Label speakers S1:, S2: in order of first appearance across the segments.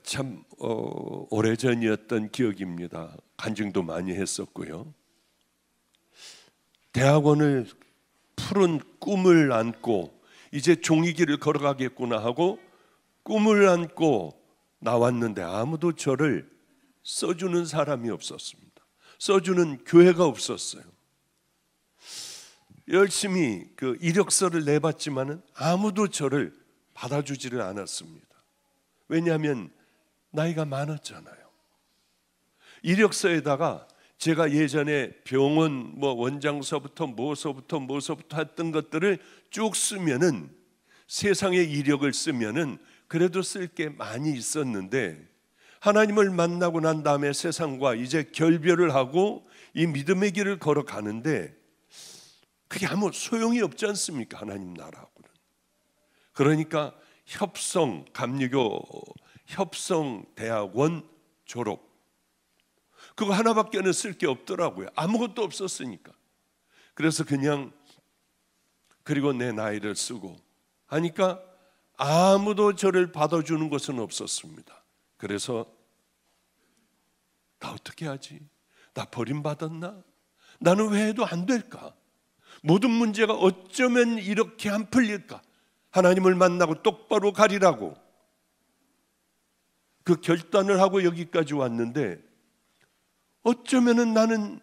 S1: 참 오래전이었던 기억입니다. 간증도 많이 했었고요. 대학원을 푸른 꿈을 안고 이제 종이길을 걸어가겠구나 하고 꿈을 안고 나왔는데 아무도 저를 써주는 사람이 없었습니다. 써주는 교회가 없었어요. 열심히 그 이력서를 내봤지만은 아무도 저를 받아주지를 않았습니다. 왜냐하면 나이가 많았잖아요. 이력서에다가 제가 예전에 병원 원장서부터 뭐서부터 했던 것들을 쭉 쓰면은, 세상의 이력을 쓰면은 그래도 쓸 게 많이 있었는데, 하나님을 만나고 난 다음에 세상과 이제 결별을 하고 이 믿음의 길을 걸어가는데 그게 아무 소용이 없지 않습니까? 하나님 나라하고는. 그러니까 감리교 협성대학원 졸업, 그거 하나밖에는 쓸 게 없더라고요. 아무것도 없었으니까. 그래서 그리고 내 나이를 쓰고 하니까 아무도 저를 받아주는 것은 없었습니다. 그래서 나 어떻게 하지? 나 버림받았나? 나는 왜 해도 안 될까? 모든 문제가 어쩌면 이렇게 안 풀릴까? 하나님을 만나고 똑바로 가리라고 그 결단을 하고 여기까지 왔는데, 어쩌면은 나는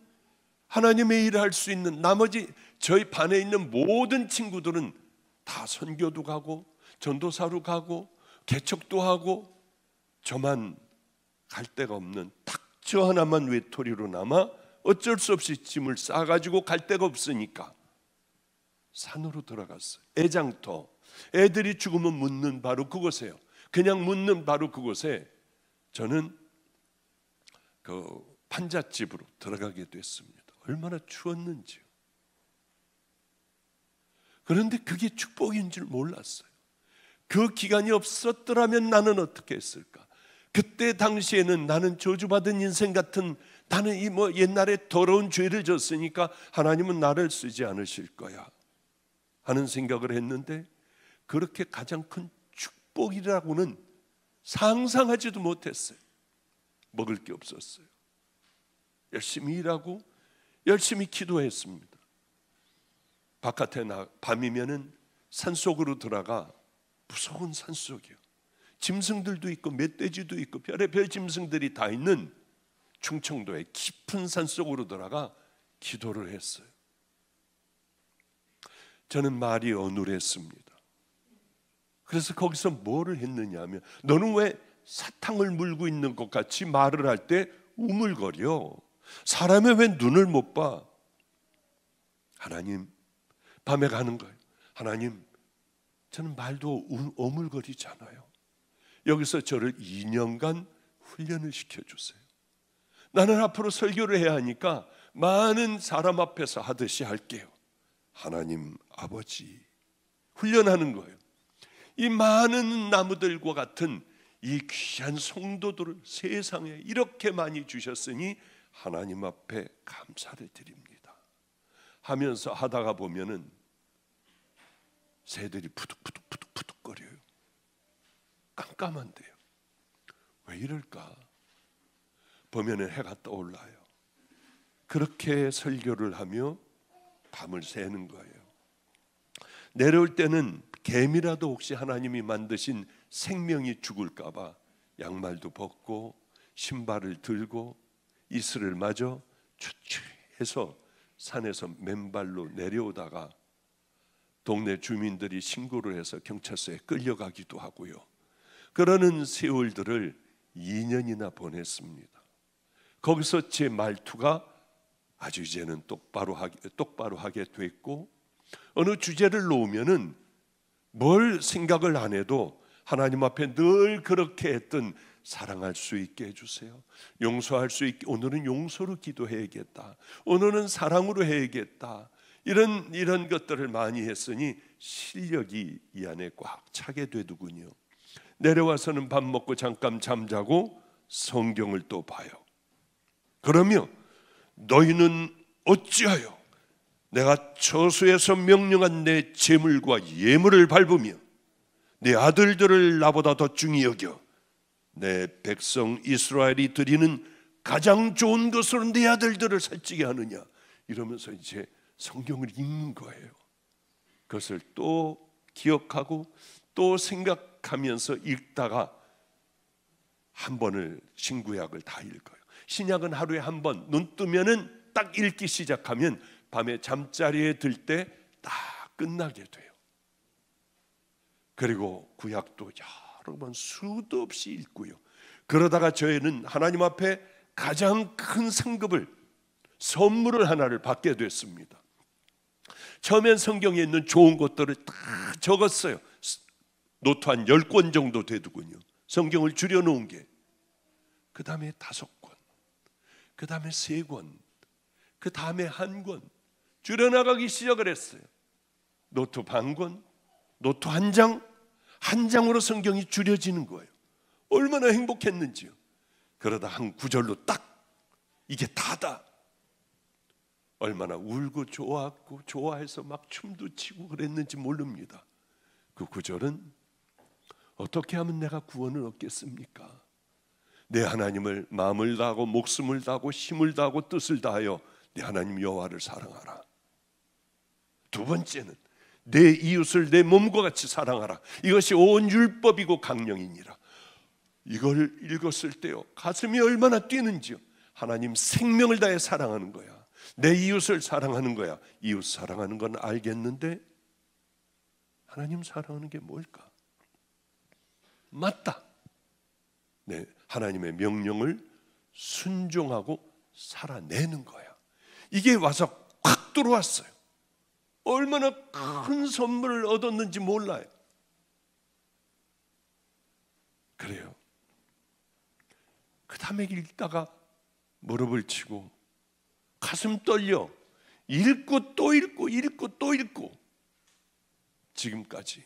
S1: 하나님의 일을 할 수 있는, 나머지 저희 반에 있는 모든 친구들은 다 선교도 가고 전도사로 가고 개척도 하고, 저만 갈 데가 없는 딱 저 하나만 외톨이로 남아 어쩔 수 없이 짐을 싸가지고 갈 데가 없으니까 산으로 들어갔어요. 애장터, 애들이 죽으면 묻는 바로 그곳에요. 그냥 묻는 바로 그곳에 저는 그 판잣집으로 들어가게 됐습니다. 얼마나 추웠는지요. 그런데 그게 축복인 줄 몰랐어요. 그 기간이 없었더라면 나는 어떻게 했을까? 그때 당시에는 나는 저주받은 인생 같은, 나는 이 옛날에 더러운 죄를 졌으니까 하나님은 나를 쓰지 않으실 거야 하는 생각을 했는데, 그렇게 가장 큰 축복이라고는 상상하지도 못했어요. 먹을 게 없었어요. 열심히 일하고 열심히 기도했습니다. 바깥에 밤이면은 산속으로 들어가, 무서운 산속이요. 짐승들도 있고 멧돼지도 있고 별의별 짐승들이 다 있는 충청도의 깊은 산속으로 들어가 기도를 했어요. 저는 말이 어눌했습니다. 그래서 거기서 뭐를 했느냐 하면, 너는 왜 사탕을 물고 있는 것 같이 말을 할 때 우물거려? 사람의 왜 눈을 못 봐? 하나님, 밤에 가는 거예요. 하나님, 저는 말도 어물거리잖아요. 여기서 저를 2년간 훈련을 시켜주세요. 나는 앞으로 설교를 해야 하니까 많은 사람 앞에서 하듯이 할게요. 하나님 아버지, 훈련하는 거예요. 이 많은 나무들과 같은 이 귀한 성도들을 세상에 이렇게 많이 주셨으니 하나님 앞에 감사를 드립니다 하면서 하다가 보면은 새들이 푸득거려요. 깜깜한데요. 왜 이럴까? 보면은 해가 떠올라요. 그렇게 설교를 하며 밤을 새는 거예요. 내려올 때는 개미라도 혹시 하나님이 만드신 생명이 죽을까 봐 양말도 벗고 신발을 들고 이슬을 마저 추추해서 산에서 맨발로 내려오다가 동네 주민들이 신고를 해서 경찰서에 끌려가기도 하고요. 그러는 세월들을 2년이나 보냈습니다. 거기서 제 말투가 아주 이제는 똑바로 하게 됐고, 어느 주제를 놓으면은 뭘 생각을 안 해도 하나님 앞에 늘 그렇게 했던, 사랑할 수 있게 해주세요, 용서할 수 있게, 오늘은 용서로 기도해야겠다, 오늘은 사랑으로 해야겠다, 이런 것들을 많이 했으니 실력이 이 안에 꽉 차게 되더군요. 내려와서는 밥 먹고 잠깐 잠자고 성경을 또 봐요. 그러며 너희는 어찌하여 내가 저수에서 명령한 내 제물과 예물을 밟으며 내 아들들을 나보다 더 중히 여겨 내 백성 이스라엘이 드리는 가장 좋은 것으로 내 아들들을 살찌게 하느냐, 이러면서 이제 성경을 읽는 거예요. 그것을 또 기억하고 또 생각하면서 읽다가 한 번을 신구약을 다 읽어요. 신약은 하루에 한 번, 눈 뜨면은 딱 읽기 시작하면 밤에 잠자리에 들 때 딱 끝나게 돼요. 그리고 구약도 여러 번 수도 없이 읽고요. 그러다가 저희는 하나님 앞에 가장 큰 상급을, 선물을 하나를 받게 됐습니다. 처음엔 성경에 있는 좋은 것들을 다 적었어요. 노트 한 10권 정도 되더군요. 성경을 줄여놓은 게. 그 다음에 5권, 그 다음에 3권, 그 다음에 1권 줄여나가기 시작을 했어요. 노트 반권, 노트 한 장, 한 장으로 성경이 줄여지는 거예요. 얼마나 행복했는지요. 그러다 한 구절로 딱 이게 다다. 얼마나 울고 좋았고 좋아해서 막 춤도 추고 그랬는지 모릅니다. 그 구절은 어떻게 하면 내가 구원을 얻겠습니까? 내 하나님을 마음을 다하고 목숨을 다하고 힘을 다하고 뜻을 다하여 내 하나님 여호와를 사랑하라. 두 번째는 내 이웃을 내 몸과 같이 사랑하라. 이것이 온 율법이고 강령이니라. 이걸 읽었을 때요, 가슴이 얼마나 뛰는지요. 하나님 생명을 다해 사랑하는 거야. 내 이웃을 사랑하는 거야. 이웃 사랑하는 건 알겠는데 하나님 사랑하는 게 뭘까? 맞다. 네, 하나님의 명령을 순종하고 살아내는 거야. 이게 와서 확 들어왔어요. 얼마나 큰 선물을 얻었는지 몰라요. 그래요. 그 다음에 읽다가 무릎을 치고 가슴 떨려 읽고 또 읽고 읽고 또 읽고 지금까지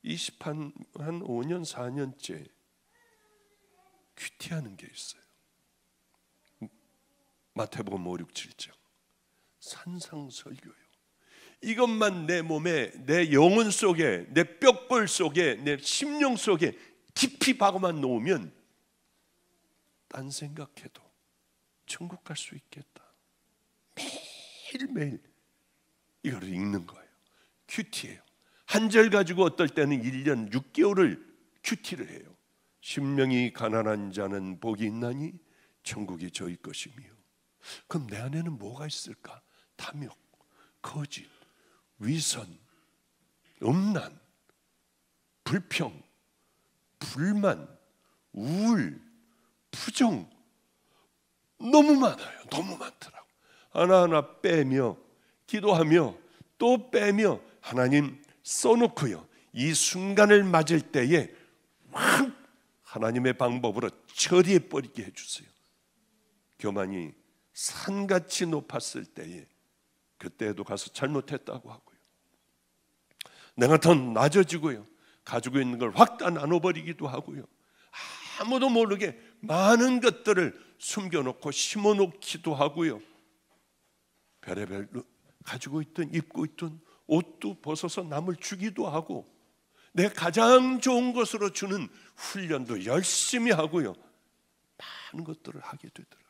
S1: 20한 5년 4년째 큐티하는 게 있어요. 마태복음 5, 6, 7장 산상설교요. 이것만 내 몸에, 내 영혼 속에, 내 뼈골 속에, 내 심령 속에 깊이 박아만 놓으면 딴 생각해도 천국 갈 수 있겠다. 매일매일 이거를 읽는 거예요. 큐티예요. 한 절 가지고 어떨 때는 1년 6개월을 큐티를 해요. 심령이 가난한 자는 복이 있나니 천국이 저희 것이며. 그럼 내 안에는 뭐가 있을까? 탐욕, 거짓, 위선, 음란, 불평, 불만, 우울, 부정, 너무 많아요. 너무 많더라고. 하나하나 빼며 기도하며 또 빼며 하나님 써놓고요, 이 순간을 맞을 때에 확 하나님의 방법으로 처리해버리게 해주세요. 교만이 산같이 높았을 때에 그때에도 가서 잘못했다고 하고요, 내가 더 낮아지고요, 가지고 있는 걸 확 다 나눠버리기도 하고요, 아무도 모르게 많은 것들을 숨겨놓고 심어놓기도 하고요, 별의별 가지고 있던 입고 있던 옷도 벗어서 남을 주기도 하고, 내 가장 좋은 것으로 주는 훈련도 열심히 하고요, 많은 것들을 하게 되더라고요.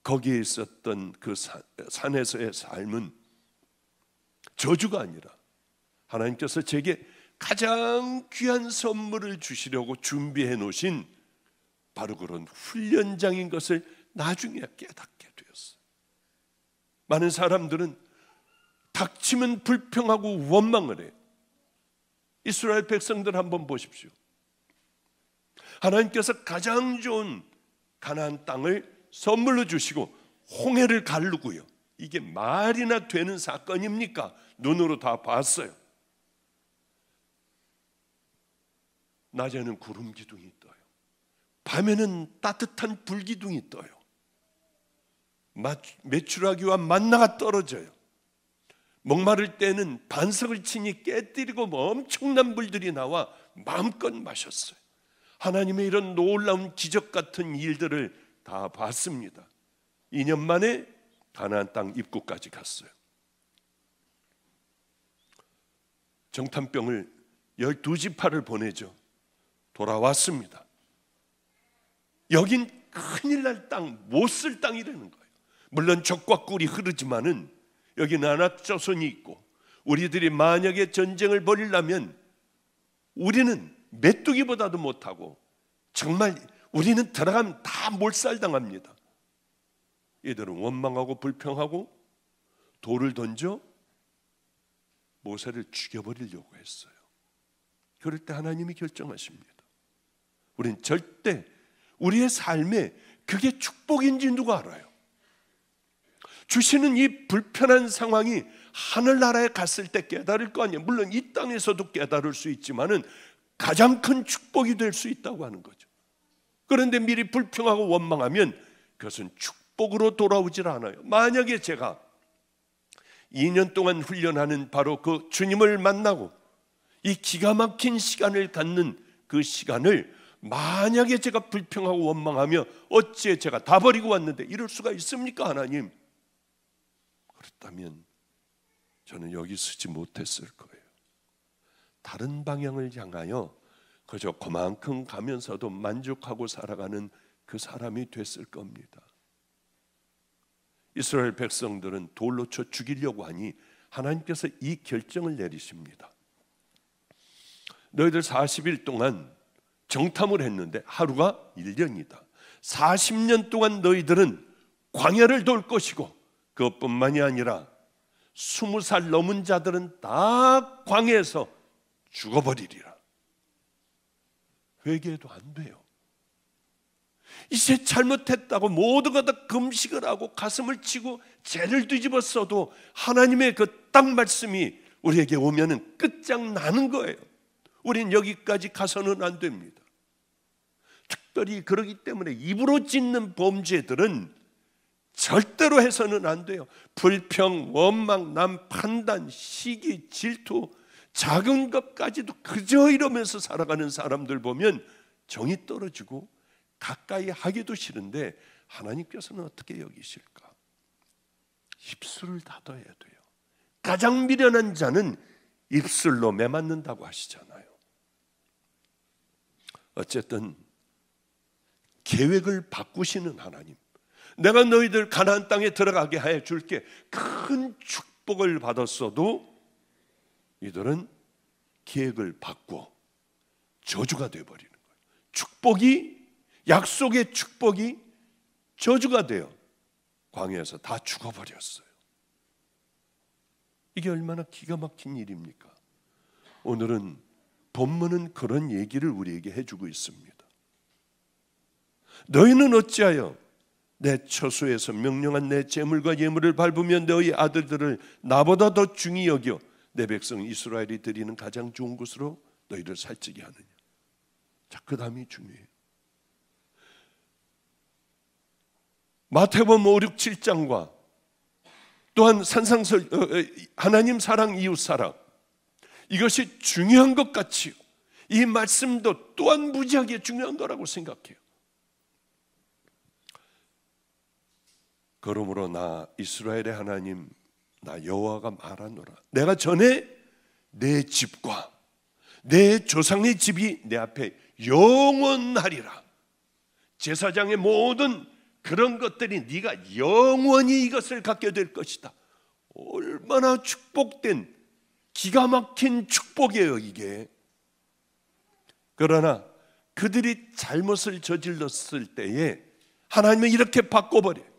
S1: 거기에 있었던 그 산에서의 삶은 저주가 아니라 하나님께서 제게 가장 귀한 선물을 주시려고 준비해 놓으신 바로 그런 훈련장인 것을 나중에 깨닫게 되었어요. 많은 사람들은 닥치면 불평하고 원망을 해요. 이스라엘 백성들 한번 보십시오. 하나님께서 가장 좋은 가나안 땅을 선물로 주시고 홍해를 가르고요, 이게 말이나 되는 사건입니까? 눈으로 다 봤어요. 낮에는 구름 기둥이 떠요. 밤에는 따뜻한 불 기둥이 떠요. 메추라기와 만나가 떨어져요. 목마를 때는 반석을 치니 깨뜨리고 엄청난 불들이 나와 마음껏 마셨어요. 하나님의 이런 놀라운 기적 같은 일들을 다 봤습니다. 2년 만에 가나안 땅 입구까지 갔어요. 정탐병을 12지파를 보내죠. 돌아왔습니다. 여긴 큰일 날 땅, 못 쓸 땅이라는 거예요. 물론 젖과 꿀이 흐르지만은 여기는 안악자손이 있고, 우리들이 만약에 전쟁을 벌이려면 우리는 메뚜기보다도 못하고, 정말 우리는 들어가면 다 몰살당합니다. 이들은 원망하고 불평하고 돌을 던져 모세를 죽여버리려고 했어요. 그럴 때 하나님이 결정하십니다. 우린 절대 우리의 삶에 그게 축복인지 누가 알아요? 주시는 이 불편한 상황이 하늘나라에 갔을 때 깨달을 거 아니에요. 물론 이 땅에서도 깨달을 수 있지만은 가장 큰 축복이 될 수 있다고 하는 거죠. 그런데 미리 불평하고 원망하면 그것은 축복으로 돌아오질 않아요. 만약에 제가 2년 동안 훈련하는 바로 그 주님을 만나고 이 기가 막힌 시간을 갖는 그 시간을 만약에 제가 불평하고 원망하며 어찌 제가 다 버리고 왔는데 이럴 수가 있습니까, 하나님? 그렇다면 저는 여기 서지 못했을 거예요. 다른 방향을 향하여 그저 그만큼 가면서도 만족하고 살아가는 그 사람이 됐을 겁니다. 이스라엘 백성들은 돌로 쳐 죽이려고 하니 하나님께서 이 결정을 내리십니다. 너희들 40일 동안 정탐을 했는데 하루가 1년이다. 40년 동안 너희들은 광야를 돌 것이고, 그것뿐만이 아니라 20살 넘은 자들은 다 광야에서 죽어버리리라. 회개해도 안 돼요. 이제 잘못했다고 모두가 다 금식을 하고 가슴을 치고 죄를 뒤집어 써도 하나님의 그 딱 말씀이 우리에게 오면은 끝장나는 거예요. 우린 여기까지 가서는 안 됩니다. 특별히 그러기 때문에 입으로 짓는 범죄들은 절대로 해서는 안 돼요. 불평, 원망, 남 판단, 시기, 질투, 작은 것까지도 그저 이러면서 살아가는 사람들 보면 정이 떨어지고 가까이 하기도 싫은데 하나님께서는 어떻게 여기실까? 입술을 닫아야 돼요. 가장 미련한 자는 입술로 매맞는다고 하시잖아요. 어쨌든 계획을 바꾸시는 하나님, 내가 너희들 가나안 땅에 들어가게 해 줄게. 큰 축복을 받았어도 이들은 계획을 바꿔 저주가 되어버리는 거예요. 축복이, 약속의 축복이 저주가 되어 광야에서 다 죽어버렸어요. 이게 얼마나 기가 막힌 일입니까? 오늘은 본문은 그런 얘기를 우리에게 해주고 있습니다. 너희는 어찌하여 내 처소에서 명령한 내 제물과 예물을 밟으며 너희 아들들을 나보다 더 중히 여겨 내 백성 이스라엘이 드리는 가장 좋은 곳으로 너희를 살찌게 하느냐. 자, 그 다음이 중요해요. 마태복음 5, 6, 7장과 또한 산상설, 하나님 사랑, 이웃 사랑, 이것이 중요한 것 같이 이 말씀도 또한 무지하게 중요한 거라고 생각해요. 그러므로 나 이스라엘의 하나님, 나 여호와가 말하노라. 내가 전에 내 집과 내 조상의 집이 내 앞에 영원하리라. 제사장의 모든 그런 것들이 네가 영원히 이것을 갖게 될 것이다. 얼마나 축복된 기가 막힌 축복이에요, 이게. 그러나 그들이 잘못을 저질렀을 때에 하나님은 이렇게 바꿔버려요.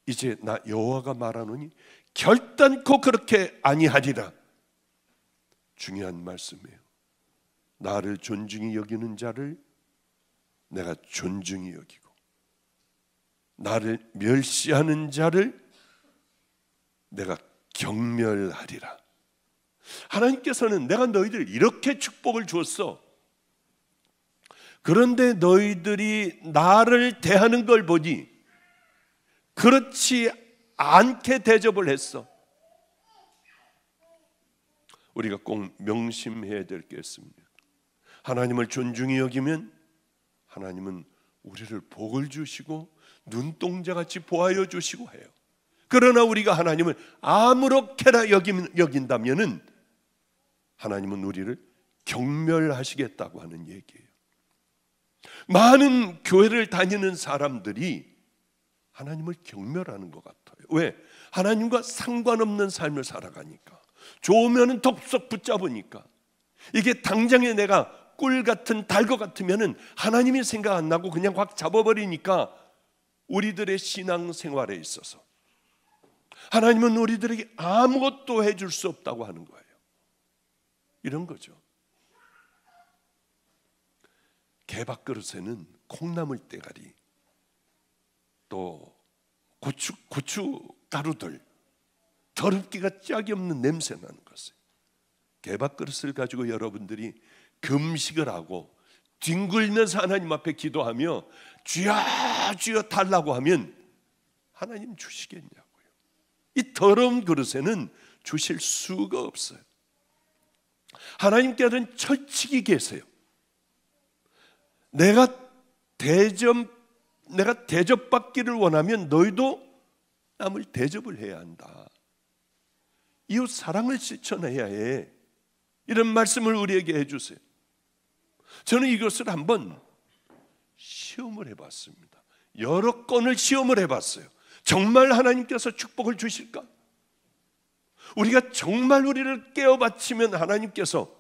S1: 이제 나 여호와가 말하노니 결단코 그렇게 아니하리라. 중요한 말씀이에요. 나를 존중히 여기는 자를 내가 존중히 여기고, 나를 멸시하는 자를 내가 경멸하리라. 하나님께서는 내가 너희들 이렇게 축복을 줬어. 그런데 너희들이 나를 대하는 걸 보니 그렇지 않게 대접을 했어. 우리가 꼭 명심해야 될 게 있습니다. 하나님을 존중히 여기면 하나님은 우리를 복을 주시고 눈동자같이 보아여 주시고 해요. 그러나 우리가 하나님을 아무렇게나 여긴다면은 하나님은 우리를 경멸하시겠다고 하는 얘기예요. 많은 교회를 다니는 사람들이 하나님을 경멸하는 것 같아요. 왜? 하나님과 상관없는 삶을 살아가니까, 좋으면 덥석 붙잡으니까. 이게 당장에 내가 꿀 같은 달 것 같으면은 하나님이 생각 안 나고 그냥 확 잡아버리니까 우리들의 신앙생활에 있어서 하나님은 우리들에게 아무것도 해줄 수 없다고 하는 거예요. 이런 거죠. 개밥그릇에는 콩나물 대가리, 또 고추 가루들, 더럽기가 짝이 없는 냄새 나는 것을, 개밥그릇을 가지고 여러분들이 금식을 하고 뒹굴면서 하나님 앞에 기도하며 주여 주여 달라고 하면 하나님 주시겠냐고요. 이 더러운 그릇에는 주실 수가 없어요. 하나님께서는 철칙이 계세요. 내가 대접받기를 원하면 너희도 남을 대접을 해야 한다. 이웃 사랑을 실천해야 해. 이런 말씀을 우리에게 해주세요. 저는 이것을 한번 시험을 해봤습니다. 여러 건을 시험을 해봤어요. 정말 하나님께서 축복을 주실까? 우리가 정말 우리를 깨어 바치면 하나님께서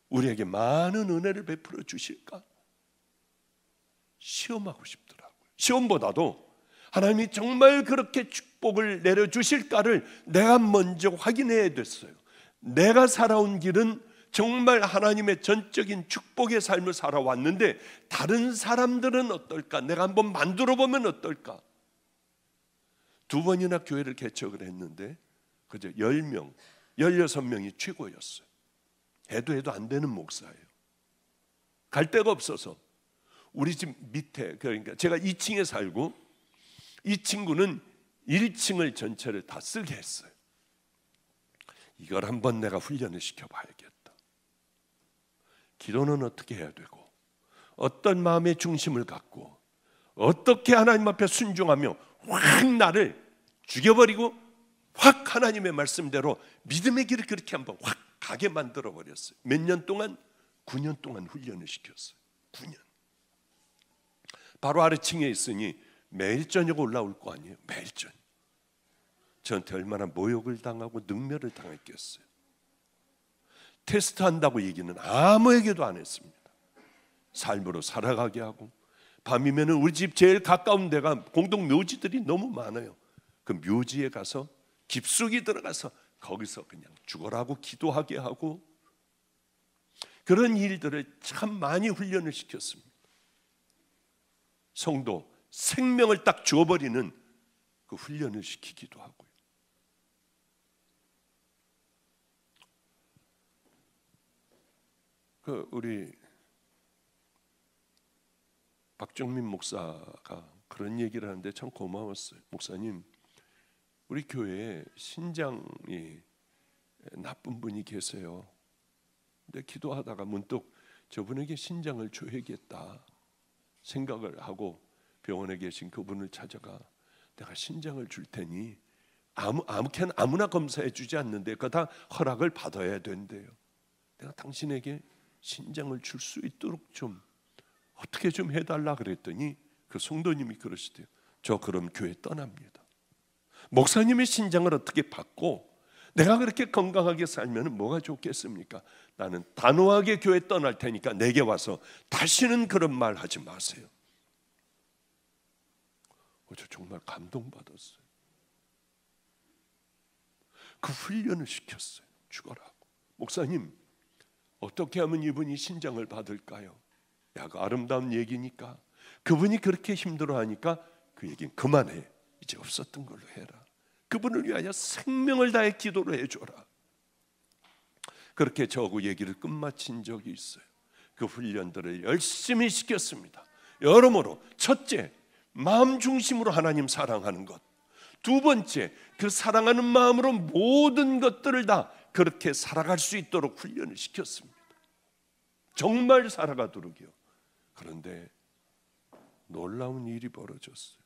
S1: 우리에게 많은 은혜를 베풀어 주실까? 시험하고 싶더라고요. 시험보다도 하나님이 정말 그렇게 축복을 내려주실까를 내가 먼저 확인해야 됐어요. 내가 살아온 길은 정말 하나님의 전적인 축복의 삶을 살아왔는데 다른 사람들은 어떨까? 내가 한번 만들어 보면 어떨까? 2번이나 교회를 개척을 했는데 그저 10명, 16명이 최고였어요. 해도 안 되는 목사예요. 갈 데가 없어서 우리 집 밑에, 그러니까 제가 2층에 살고 이 친구는 1층을 전체를 다 쓰게 했어요. 이걸 한번 내가 훈련을 시켜봐야겠다. 기도는 어떻게 해야 되고, 어떤 마음의 중심을 갖고, 어떻게 하나님 앞에 순종하며 확 나를 죽여버리고 확 하나님의 말씀대로 믿음의 길을 그렇게 한번 확 가게 만들어 버렸어요. 몇 년 동안? 9년 동안 훈련을 시켰어요. 9년. 바로 아래층에 있으니 매일 저녁 올라올 거 아니에요. 매일 저녁. 저한테 얼마나 모욕을 당하고 능멸을 당했겠어요. 테스트한다고 얘기는 아무에게도 안 했습니다. 삶으로 살아가게 하고, 밤이면 우리 집 제일 가까운 데가 공동 묘지들이 너무 많아요. 그 묘지에 가서 깊숙이 들어가서 거기서 그냥 죽어라고 기도하게 하고, 그런 일들을 참 많이 훈련을 시켰습니다. 성도 생명을 딱 주어버리는 그 훈련을 시키기도 하고요. 그 우리 박정민 목사가 그런 얘기를 하는데 참 고마웠어요. 목사님, 우리 교회에 신장이 나쁜 분이 계세요. 근데 기도하다가 문득 저분에게 신장을 줘야겠다 생각을 하고 병원에 계신 그분을 찾아가 내가 신장을 줄 테니 아무나 검사해 주지 않는데 그거 다 허락을 받아야 된대요. 내가 당신에게 신장을 줄 수 있도록 좀 어떻게 좀 해달라 그랬더니 그 성도님이 그러시대요. 저 그럼 교회 떠납니다. 목사님의 신장을 어떻게 받고 내가 그렇게 건강하게 살면 뭐가 좋겠습니까? 나는 단호하게 교회 떠날 테니까 내게 와서 다시는 그런 말 하지 마세요. 저 정말 감동받았어요. 그 훈련을 시켰어요. 죽어라고. 목사님, 어떻게 하면 이분이 신장을 받을까요? 야, 그 아름다운 얘기니까. 그분이 그렇게 힘들어하니까 그 얘기는 그만해. 이제 없었던 걸로 해라. 그분을 위하여 생명을 다해 기도를 해줘라. 그렇게 저하고 얘기를 끝마친 적이 있어요. 그 훈련들을 열심히 시켰습니다. 여러모로 첫째, 마음 중심으로 하나님 사랑하는 것. 두 번째, 그 사랑하는 마음으로 모든 것들을 다 그렇게 살아갈 수 있도록 훈련을 시켰습니다. 정말 살아가도록요. 그런데 놀라운 일이 벌어졌어요.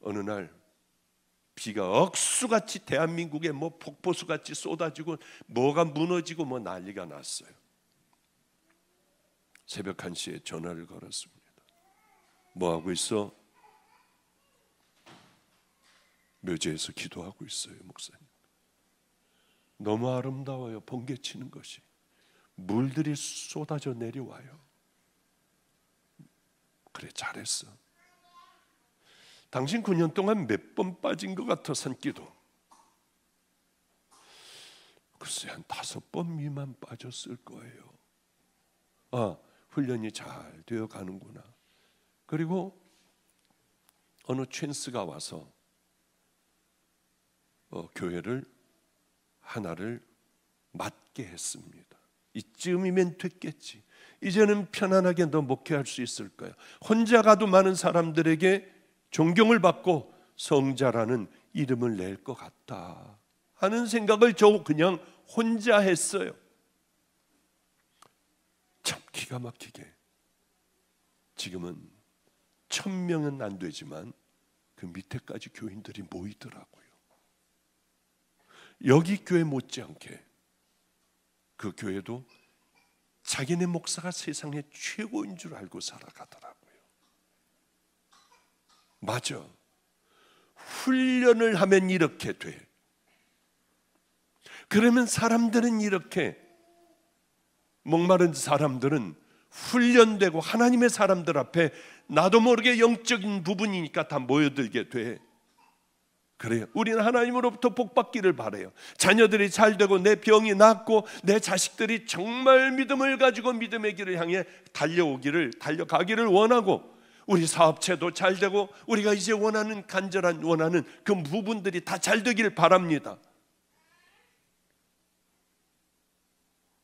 S1: 어느 날 비가 억수같이 대한민국에 뭐 폭포수같이 쏟아지고 뭐가 무너지고 뭐 난리가 났어요. 새벽 1시에 전화를 걸었습니다. 뭐 하고 있어? 묘지에서 기도하고 있어요, 목사님. 너무 아름다워요, 번개치는 것이. 물들이 쏟아져 내려와요. 그래, 잘했어. 당신 9년 동안 몇 번 빠진 것 같아, 산기도. 글쎄 한 5번 미만 빠졌을 거예요. 아, 훈련이 잘 되어 가는구나. 그리고 어느 찬스가 와서 교회를 하나를 맡게 했습니다. 이쯤이면 됐겠지. 이제는 편안하게 너 목회할 수 있을 거야. 혼자 가도 많은 사람들에게 존경을 받고 성자라는 이름을 낼 것 같다 하는 생각을 저 그냥 혼자 했어요. 참 기가 막히게 지금은 1000명은 안 되지만 그 밑에까지 교인들이 모이더라고요. 여기 교회 못지않게 그 교회도 자기네 목사가 세상의 최고인 줄 알고 살아가더라고요. 맞아. 훈련을 하면 이렇게 돼. 그러면 사람들은 이렇게, 목마른 사람들은 훈련되고 하나님의 사람들 앞에 나도 모르게 영적인 부분이니까 다 모여들게 돼. 그래요. 우리는 하나님으로부터 복받기를 바라요. 자녀들이 잘 되고 내 병이 낫고 내 자식들이 정말 믿음을 가지고 믿음의 길을 향해 달려가기를 원하고, 우리 사업체도 잘 되고 우리가 이제 원하는 그 부분들이 다 잘 되기를 바랍니다.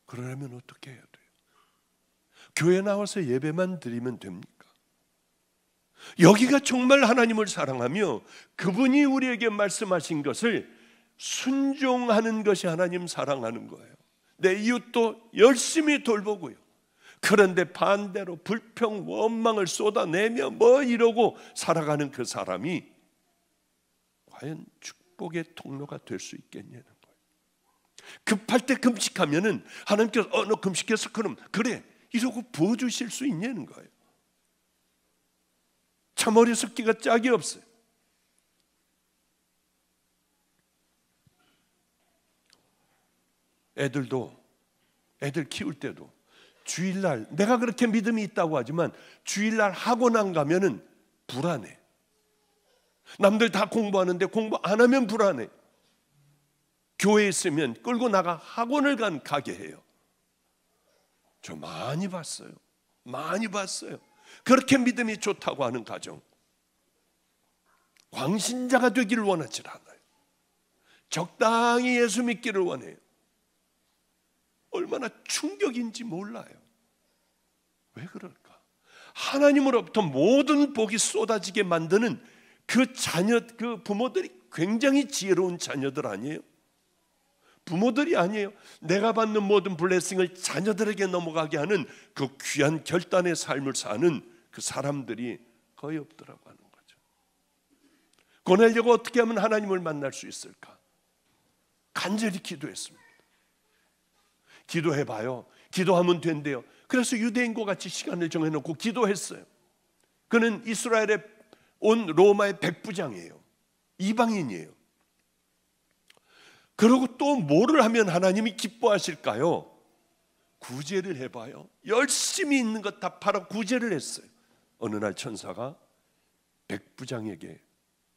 S1: 그러려면 어떻게 해야 돼요? 교회 나와서 예배만 드리면 됩니까? 여기가 정말 하나님을 사랑하며 그분이 우리에게 말씀하신 것을 순종하는 것이 하나님 사랑하는 거예요. 내 이웃도 열심히 돌보고요. 그런데 반대로 불평, 원망을 쏟아내며 뭐 이러고 살아가는 그 사람이 과연 축복의 통로가 될 수 있겠냐는 거예요. 급할 때 금식하면은 하나님께서 너 금식해서 그럼 그래 이러고 부어주실 수 있냐는 거예요. 참 어리석기가 짝이 없어요. 애들 키울 때도 주일날 내가 그렇게 믿음이 있다고 하지만 주일날 학원 안 가면은 불안해. 남들 다 공부하는데 공부 안 하면 불안해. 교회에 있으면 끌고 나가 학원을 가게 해요. 저 많이 봤어요. 그렇게 믿음이 좋다고 하는 가정, 광신자가 되기를 원하지 않아요. 적당히 예수 믿기를 원해요. 얼마나 충격인지 몰라요. 왜 그럴까? 하나님으로부터 모든 복이 쏟아지게 만드는 그 부모들이 굉장히 지혜로운 자녀들 아니에요? 부모들이 아니에요. 내가 받는 모든 블레싱을 자녀들에게 넘어가게 하는 그 귀한 결단의 삶을 사는 그 사람들이 거의 없더라고 하는 거죠. 고넬료가 어떻게 하면 하나님을 만날 수 있을까? 간절히 기도했습니다. 기도해봐요. 기도하면 된대요. 그래서 유대인과 같이 시간을 정해놓고 기도했어요. 그는 이스라엘에 온 로마의 백부장이에요. 이방인이에요. 그리고 또 뭐를 하면 하나님이 기뻐하실까요? 구제를 해봐요. 열심히 있는 것 다 팔아 구제를 했어요. 어느 날 천사가 백부장에게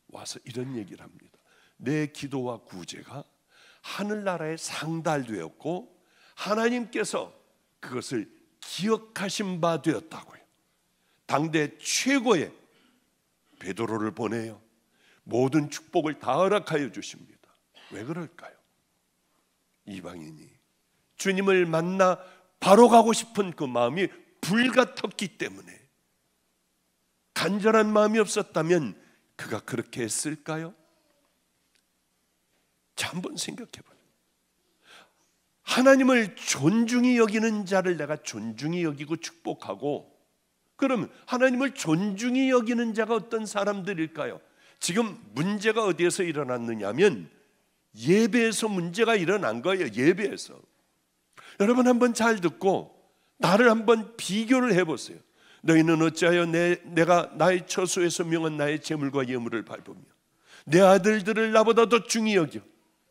S1: 와서 이런 얘기를 합니다. 내 기도와 구제가 하늘나라에 상달되었고 하나님께서 그것을 기억하신 바 되었다고요. 당대 최고의 베드로를 보내요. 모든 축복을 다 허락하여 주십니다. 왜 그럴까요? 이방인이 주님을 만나 바로 가고 싶은 그 마음이 불같았기 때문에, 간절한 마음이 없었다면 그가 그렇게 했을까요? 자, 한번 생각해 봐요. 하나님을 존중히 여기는 자를 내가 존중히 여기고 축복하고, 그러면 하나님을 존중히 여기는 자가 어떤 사람들일까요? 지금 문제가 어디에서 일어났느냐면 예배에서 문제가 일어난 거예요. 예배에서. 여러분 한번 잘 듣고 나를 한번 비교를 해보세요. 너희는 어찌하여 내가 나의 처소에서 명한 나의 제물과 예물을 밟으며 내 아들들을 나보다 더 중히 여겨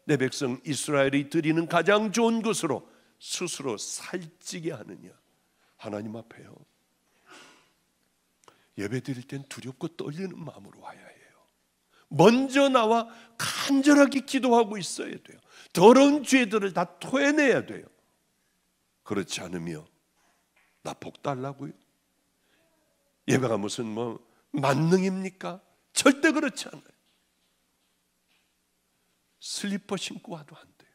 S1: 내 백성 이스라엘이 드리는 가장 좋은 것으로 스스로 살찌게 하느냐. 하나님 앞에요, 예배 드릴 땐 두렵고 떨리는 마음으로 와야 해요. 먼저 나와 간절하게 기도하고 있어야 돼요. 더러운 죄들을 다 토해내야 돼요. 그렇지 않으며 나 복 달라고요? 예배가 무슨 만능입니까? 절대 그렇지 않아요. 슬리퍼 신고 와도 안 돼요.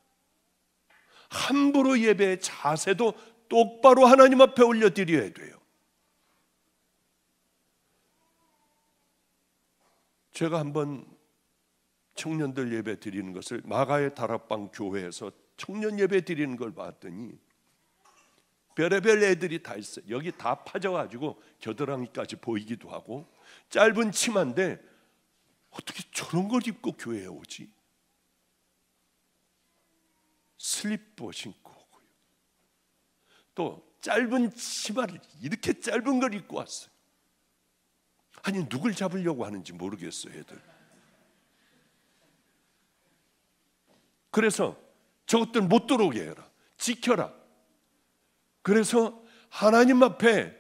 S1: 함부로 예배의 자세도 똑바로 하나님 앞에 올려드려야 돼요. 제가 한번 청년들 예배 드리는 것을 마가의 다락방 교회에서 청년 예배 드리는 걸 봤더니 별의별 애들이 다 있어요. 여기 다 파져가지고 겨드랑이까지 보이기도 하고 짧은 치마인데 어떻게 저런 걸 입고 교회에 오지? 슬리퍼 신고 오고요. 또 짧은 치마를 이렇게 짧은 걸 입고 왔어요. 아니 누굴 잡으려고 하는지 모르겠어요, 애들. 그래서 저것들 못 들어오게 해라, 지켜라. 그래서 하나님 앞에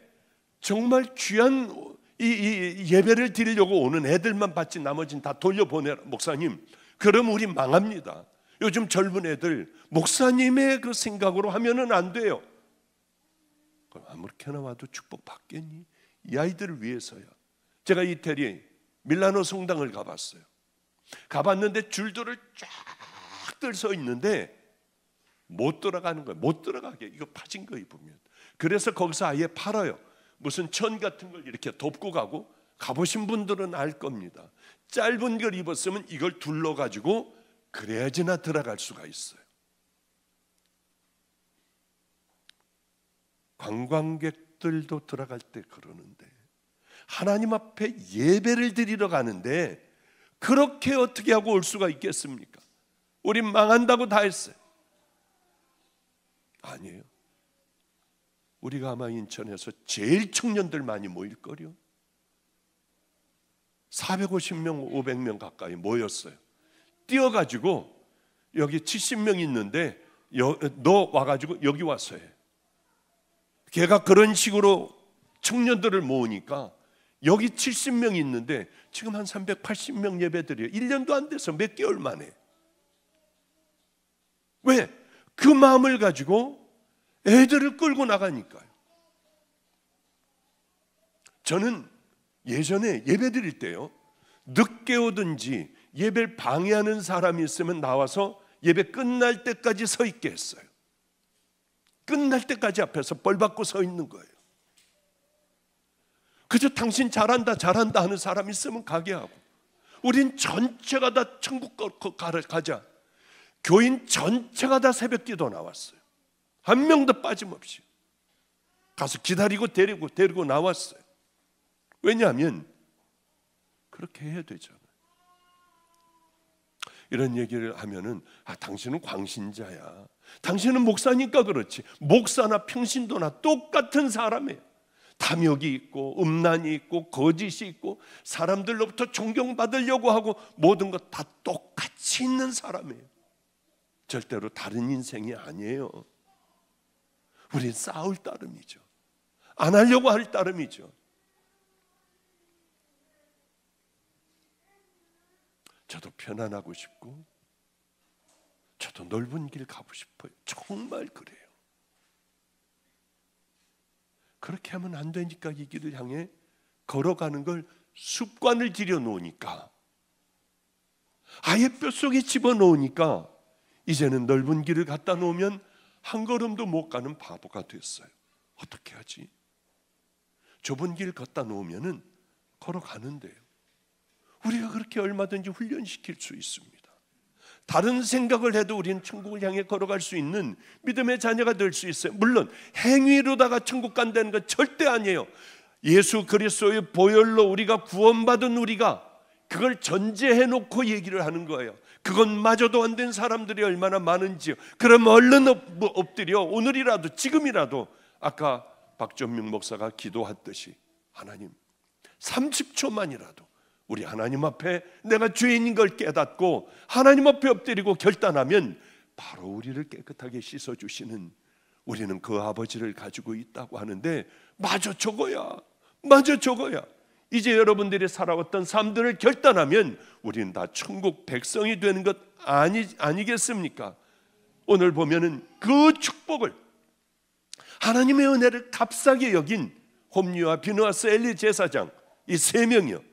S1: 정말 귀한 이 예배를 드리려고 오는 애들만 받지 나머지는 다 돌려보내라. 목사님, 그럼 우리 망합니다. 요즘 젊은 애들 목사님의 그 생각으로 하면은 안 돼요. 그럼 아무렇게나 와도 축복 받겠니? 이 아이들을 위해서야. 제가 이태리 밀라노 성당을 가봤어요. 가봤는데 줄들을 쫙 들 서 있는데 못 들어가는 거예요. 못 들어가게. 이거 파진 거 입으면. 그래서 거기서 아예 팔아요. 무슨 천 같은 걸 이렇게 덮고 가고, 가보신 분들은 알 겁니다. 짧은 걸 입었으면 이걸 둘러가지고 그래야지나 들어갈 수가 있어요. 관광객들도 들어갈 때 그러는데, 하나님 앞에 예배를 드리러 가는데 그렇게 어떻게 하고 올 수가 있겠습니까? 우린 망한다고 다 했어요. 아니에요. 우리가 아마 인천에서 제일 청년들 많이 모일 거요. 450명, 500명 가까이 모였어요. 뛰어가지고 여기 70명 있는데 너 와가지고 여기 왔어요. 걔가 그런 식으로 청년들을 모으니까 여기 70명 있는데 지금 한 380명 예배드려요. 1년도 안 돼서 몇 개월 만에. 왜? 그 마음을 가지고 애들을 끌고 나가니까요. 저는 예전에 예배 드릴 때요, 늦게 오든지 예배를 방해하는 사람이 있으면 나와서 예배 끝날 때까지 서 있게 했어요. 끝날 때까지 앞에서 벌 받고 서 있는 거예요. 그저 당신 잘한다 잘한다 하는 사람 있으면 가게 하고, 우린 전체가 다 천국 가자. 교인 전체가 다 새벽기도 나왔어요. 한 명도 빠짐없이 가서 기다리고 데리고 나왔어요. 왜냐하면 그렇게 해야 되잖아요. 이런 얘기를 하면은 당신은 광신자야, 당신은 목사니까 그렇지. 목사나 평신도나 똑같은 사람이에요. 탐욕이 있고 음란이 있고 거짓이 있고 사람들로부터 존경받으려고 하고 모든 것 다 똑같이 있는 사람이에요. 절대로 다른 인생이 아니에요. 우린 싸울 따름이죠. 안 하려고 할 따름이죠. 저도 편안하고 싶고 저도 넓은 길 가고 싶어요. 정말 그래요. 그렇게 하면 안 되니까 이 길을 향해 걸어가는 걸 습관을 들여놓으니까, 아예 뼛속에 집어넣으니까 이제는 넓은 길을 갖다 놓으면 한 걸음도 못 가는 바보가 됐어요. 어떻게 하지? 좁은 길 갖다 놓으면은 걸어가는데요. 우리가 그렇게 얼마든지 훈련시킬 수 있습니다. 다른 생각을 해도 우리는 천국을 향해 걸어갈 수 있는 믿음의 자녀가 될 수 있어요. 물론 행위로다가 천국 간다는 건 절대 아니에요. 예수 그리스도의 보혈로 우리가 구원받은 우리가 그걸 전제해 놓고 얘기를 하는 거예요. 그것마저도 안 된 사람들이 얼마나 많은지요. 그럼 얼른 엎드려 오늘이라도 지금이라도 아까 박전명 목사가 기도했듯이 하나님 30초만이라도 우리 하나님 앞에 내가 죄인인 걸 깨닫고 하나님 앞에 엎드리고 결단하면 바로 우리를 깨끗하게 씻어주시는 우리는 그 아버지를 가지고 있다고 하는데 마저 저거야. 이제 여러분들이 살아왔던 삶들을 결단하면 우리는 다 천국 백성이 되는 것 아니겠습니까? 오늘 보면은 그 축복을 하나님의 은혜를 값싸게 여긴 홈리와 비느하스 엘리 제사장 이 세 명이요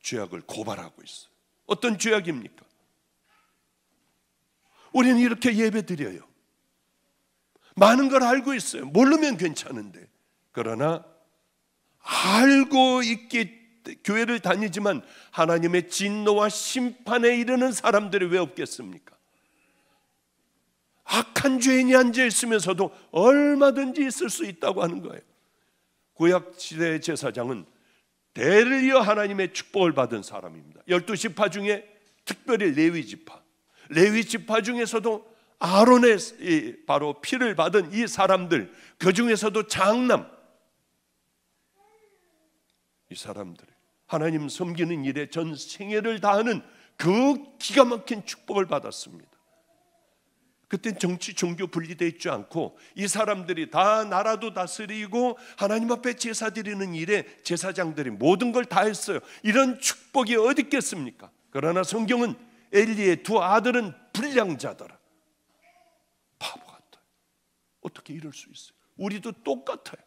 S1: 죄악을 고발하고 있어요. 어떤 죄악입니까? 우리는 이렇게 예배드려요. 많은 걸 알고 있어요. 모르면 괜찮은데 그러나 알고 있기 교회를 다니지만 하나님의 진노와 심판에 이르는 사람들이 왜 없겠습니까? 악한 죄인이 앉아 있으면서도 얼마든지 있을 수 있다고 하는 거예요. 구약시대 제사장은 대를 이어 하나님의 축복을 받은 사람입니다. 12지파 중에 특별히 레위지파 중에서도 아론의 바로 피를 받은 이 사람들, 그 중에서도 장남, 이 사람들 하나님 섬기는 일에 전 생애를 다하는 그 기가 막힌 축복을 받았습니다. 그땐 정치 종교 분리되어 있지 않고 이 사람들이 다 나라도 다스리고 하나님 앞에 제사 드리는 일에 제사장들이 모든 걸 다 했어요. 이런 축복이 어디 있겠습니까? 그러나 성경은 엘리의 두 아들은 불량자더라. 바보 같아요. 어떻게 이럴 수 있어요? 우리도 똑같아요.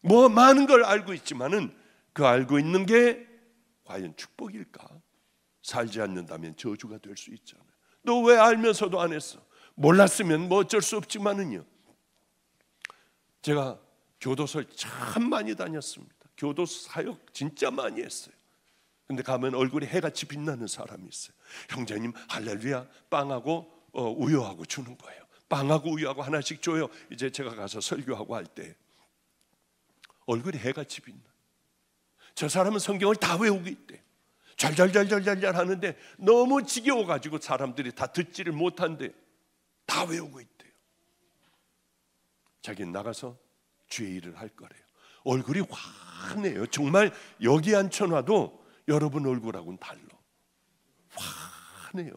S1: 뭐 많은 걸 알고 있지만은 그 알고 있는 게 과연 축복일까? 살지 않는다면 저주가 될 수 있잖아요. 너 왜 알면서도 안 했어? 몰랐으면 뭐 어쩔 수 없지만은요. 제가 교도소를 참 많이 다녔습니다. 교도 사역 진짜 많이 했어요. 근데 가면 얼굴에 해같이 빛나는 사람이 있어요. 형제님 할렐루야 빵하고 우유하고 주는 거예요. 빵하고 우유하고 하나씩 줘요. 이제 제가 가서 설교하고 할 때 얼굴에 해같이 빛나. 저 사람은 성경을 다 외우고 있대요. 잘잘 하는데 너무 지겨워가지고 사람들이 다 듣지를 못한대요. 다 외우고 있대요. 자기는 나가서 주의 일을 할 거래요. 얼굴이 환해요. 정말 여기 앉혀놔도 여러분 얼굴하고는 달라. 환해요.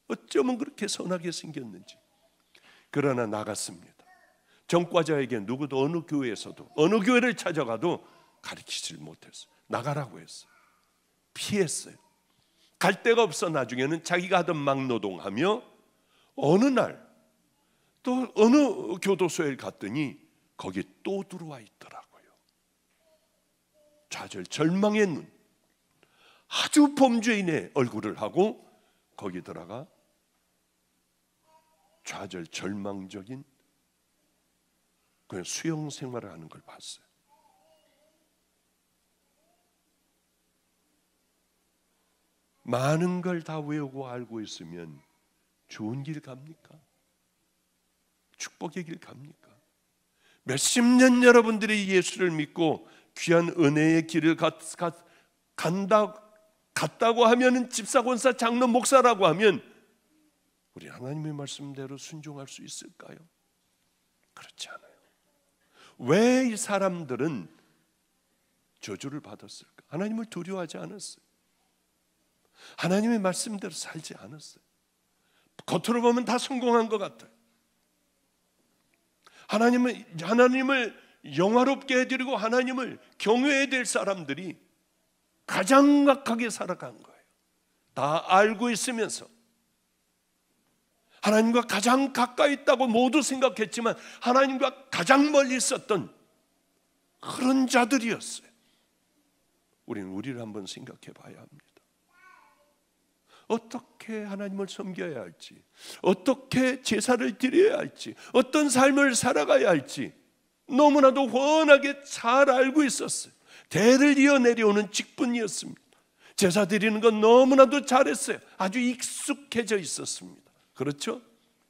S1: 어쩌면 그렇게 선하게 생겼는지. 그러나 나갔습니다. 전과자에게 누구도 어느 교회에서도 어느 교회를 찾아가도 가르치질 못했어요. 나가라고 했어요. 피했어요. 갈 데가 없어 나중에는 자기가 하던 막노동하며 어느 날 또 어느 교도소에 갔더니 거기 또 들어와 있더라고요. 좌절 절망의 눈, 아주 범죄인의 얼굴을 하고 거기 들어가 좌절 절망적인 그냥 수용 생활을 하는 걸 봤어요. 많은 걸 다 외우고 알고 있으면 좋은 길 갑니까? 축복의 길 갑니까? 몇십 년 여러분들이 예수를 믿고 귀한 은혜의 길을 갔다고 하면 집사, 권사, 장로, 목사라고 하면 우리 하나님의 말씀대로 순종할 수 있을까요? 그렇지 않아요. 왜 이 사람들은 저주를 받았을까? 하나님을 두려워하지 않았어요. 하나님의 말씀대로 살지 않았어요. 겉으로 보면 다 성공한 것 같아요. 하나님을 영화롭게 해드리고 하나님을 경외해야 될 사람들이 가장 악하게 살아간 거예요. 다 알고 있으면서 하나님과 가장 가까이 있다고 모두 생각했지만 하나님과 가장 멀리 있었던 그런 자들이었어요. 우리는 우리를 한번 생각해 봐야 합니다. 어떻게 하나님을 섬겨야 할지, 어떻게 제사를 드려야 할지, 어떤 삶을 살아가야 할지 너무나도 훤하게 잘 알고 있었어요. 대를 이어 내려오는 직분이었습니다. 제사 드리는 건 너무나도 잘했어요. 아주 익숙해져 있었습니다. 그렇죠?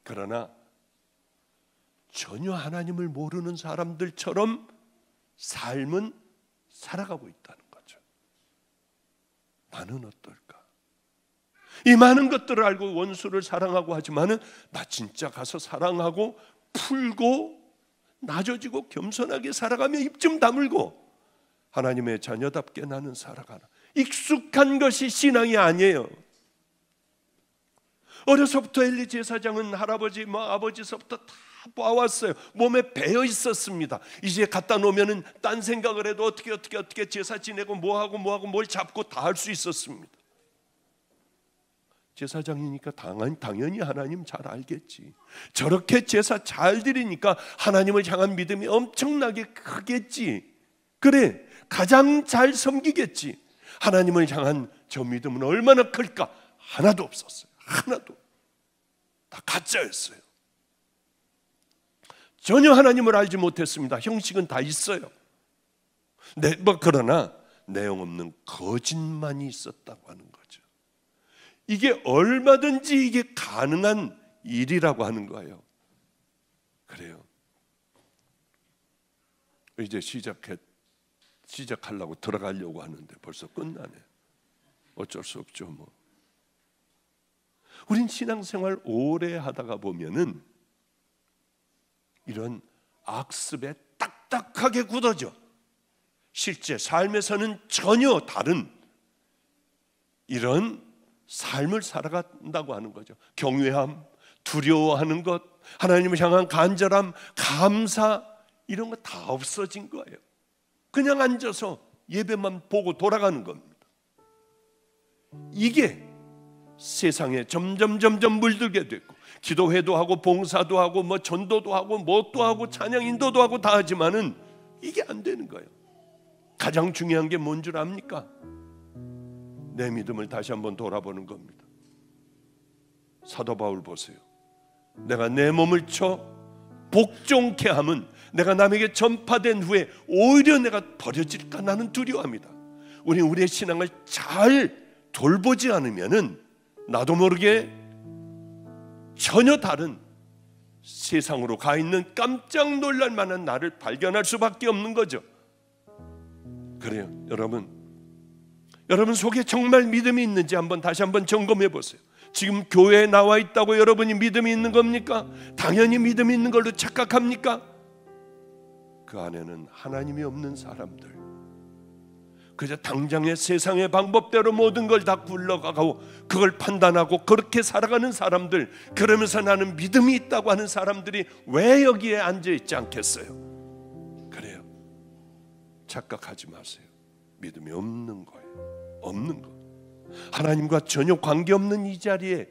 S1: 그러나 전혀 하나님을 모르는 사람들처럼 삶은 살아가고 있다는 거죠. 나는 어떨까? 이 많은 것들을 알고 원수를 사랑하고 하지만은 나 진짜 가서 사랑하고 풀고 낮아지고 겸손하게 살아가며 입 좀 다물고 하나님의 자녀답게 나는 살아가나. 익숙한 것이 신앙이 아니에요. 어려서부터 엘리 제사장은 할아버지 아버지서부터 다 봐왔어요. 몸에 배어 있었습니다. 이제 갖다 놓으면은 딴 생각을 해도 어떻게 제사 지내고 뭐하고 뭘 잡고 다 할 수 있었습니다. 제사장이니까 당연히 하나님 잘 알겠지. 저렇게 제사 잘 드리니까 하나님을 향한 믿음이 엄청나게 크겠지. 그래, 가장 잘 섬기겠지. 하나님을 향한 저 믿음은 얼마나 클까? 하나도 없었어요. 하나도. 다 가짜였어요. 전혀 하나님을 알지 못했습니다. 형식은 다 있어요. 그러나 내용 없는 거짓만이 있었다고 하는 거죠. 이게 얼마든지 이게 가능한 일이라고 하는 거예요. 그래요. 이제 시작하려고 들어가려고 하는데 벌써 끝나네. 어쩔 수 없죠 뭐. 우린 신앙생활 오래 하다가 보면은 이런 악습에 딱딱하게 굳어져 실제 삶에서는 전혀 다른 이런 삶을 살아간다고 하는 거죠. 경외함, 두려워하는 것, 하나님을 향한 간절함, 감사 이런 거 다 없어진 거예요. 그냥 앉아서 예배만 보고 돌아가는 겁니다. 이게 세상에 점점 물들게 됐고 기도회도 하고 봉사도 하고 전도도 하고 뭣도 하고 찬양 인도도 하고 다 하지만은 이게 안 되는 거예요. 가장 중요한 게 뭔 줄 압니까? 내 믿음을 다시 한번 돌아보는 겁니다. 사도 바울 보세요. 내가 내 몸을 쳐 복종케 함은 내가 남에게 전파된 후에 오히려 내가 버려질까 나는 두려워합니다. 우리는 우리의 신앙을 잘 돌보지 않으면은 나도 모르게 전혀 다른 세상으로 가 있는 깜짝 놀랄 만한 나를 발견할 수밖에 없는 거죠. 그래요. 여러분 속에 정말 믿음이 있는지 다시 한번 점검해 보세요. 지금 교회에 나와 있다고 여러분이 믿음이 있는 겁니까? 당연히 믿음이 있는 걸로 착각합니까? 그 안에는 하나님이 없는 사람들, 그저 당장의 세상의 방법대로 모든 걸 다 굴러가고 그걸 판단하고 그렇게 살아가는 사람들, 그러면서 나는 믿음이 있다고 하는 사람들이 왜 여기에 앉아있지 않겠어요? 그래요. 착각하지 마세요. 믿음이 없는 거예요. 없는 거. 하나님과 전혀 관계없는 이 자리에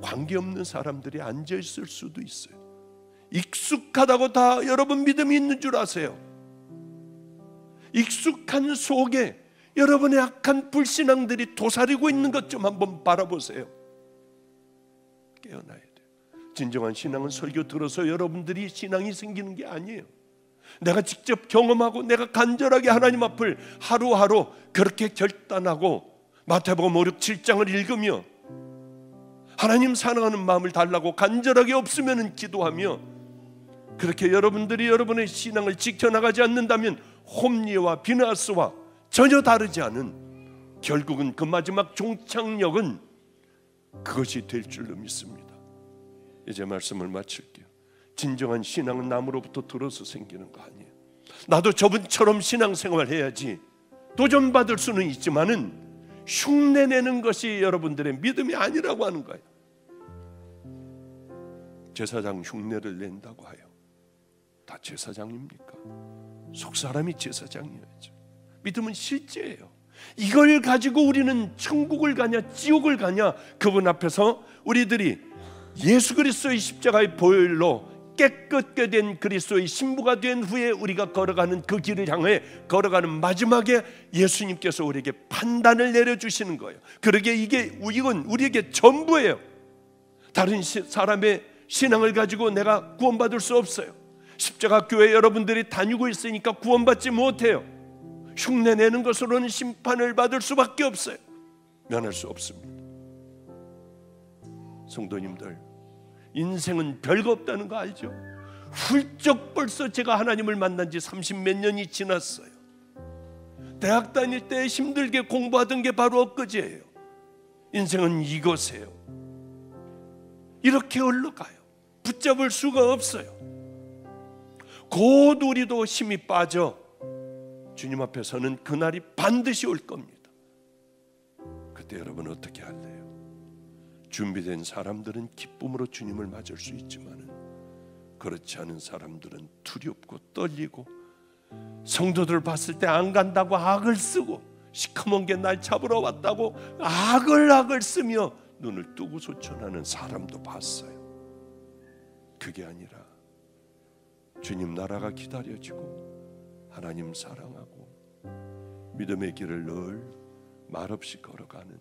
S1: 관계없는 사람들이 앉아있을 수도 있어요. 익숙하다고 다 여러분 믿음이 있는 줄 아세요? 익숙한 속에 여러분의 악한 불신앙들이 도사리고 있는 것 좀 한번 바라보세요. 깨어나야 돼요. 진정한 신앙은 설교 들어서 여러분들이 신앙이 생기는 게 아니에요. 내가 직접 경험하고 내가 간절하게 하나님 앞을 하루하루 그렇게 결단하고 마태복음 5, 6, 7장을 읽으며 하나님 사랑하는 마음을 달라고 간절하게 없으면 기도하며 그렇게 여러분들이 여러분의 신앙을 지켜나가지 않는다면 홈리와 비나스와 전혀 다르지 않은 결국은 그 마지막 종착역은 그것이 될 줄로 믿습니다. 이제 말씀을 마칠게요. 진정한 신앙은 남으로부터 들어서 생기는 거 아니에요. 나도 저분처럼 신앙생활 해야지 도전받을 수는 있지만은 흉내내는 것이 여러분들의 믿음이 아니라고 하는 거예요. 제사장 흉내를 낸다고 하여 다 제사장입니까? 속사람이 제사장이어야죠. 믿음은 실제예요. 이걸 가지고 우리는 천국을 가냐 지옥을 가냐, 그분 앞에서 우리들이 예수 그리스도의 십자가의 보혈로 깨끗게 된 그리스도의 신부가 된 후에 우리가 걸어가는 그 길을 향해 걸어가는 마지막에 예수님께서 우리에게 판단을 내려주시는 거예요. 그러게 이건 우리에게 전부예요. 다른 사람의 신앙을 가지고 내가 구원받을 수 없어요. 십자가 교회 여러분들이 다니고 있으니까 구원받지 못해요. 흉내내는 것으로는 심판을 받을 수밖에 없어요. 면할 수 없습니다. 성도님들, 인생은 별거 없다는 거 알죠? 훌쩍 벌써 제가 하나님을 만난 지 30몇 년이 지났어요. 대학 다닐 때 힘들게 공부하던 게 바로 엊그제예요. 인생은 이것이에요. 이렇게 흘러가요. 붙잡을 수가 없어요. 곧 우리도 힘이 빠져 주님 앞에 서는 그날이 반드시 올 겁니다. 그때 여러분 어떻게 할래요? 준비된 사람들은 기쁨으로 주님을 맞을 수 있지만 그렇지 않은 사람들은 두렵고 떨리고 성도들 봤을 때 안 간다고 악을 쓰고 시커먼 게 날 잡으러 왔다고 악을 쓰며 눈을 뜨고 소천하는 사람도 봤어요. 그게 아니라 주님 나라가 기다려지고 하나님 사랑하고 믿음의 길을 늘 말없이 걸어가는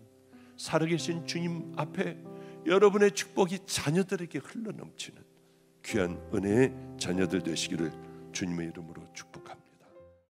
S1: 살아계신 주님 앞에 여러분의 축복이 자녀들에게 흘러넘치는 귀한 은혜의 자녀들 되시기를 주님의 이름으로 축복합니다.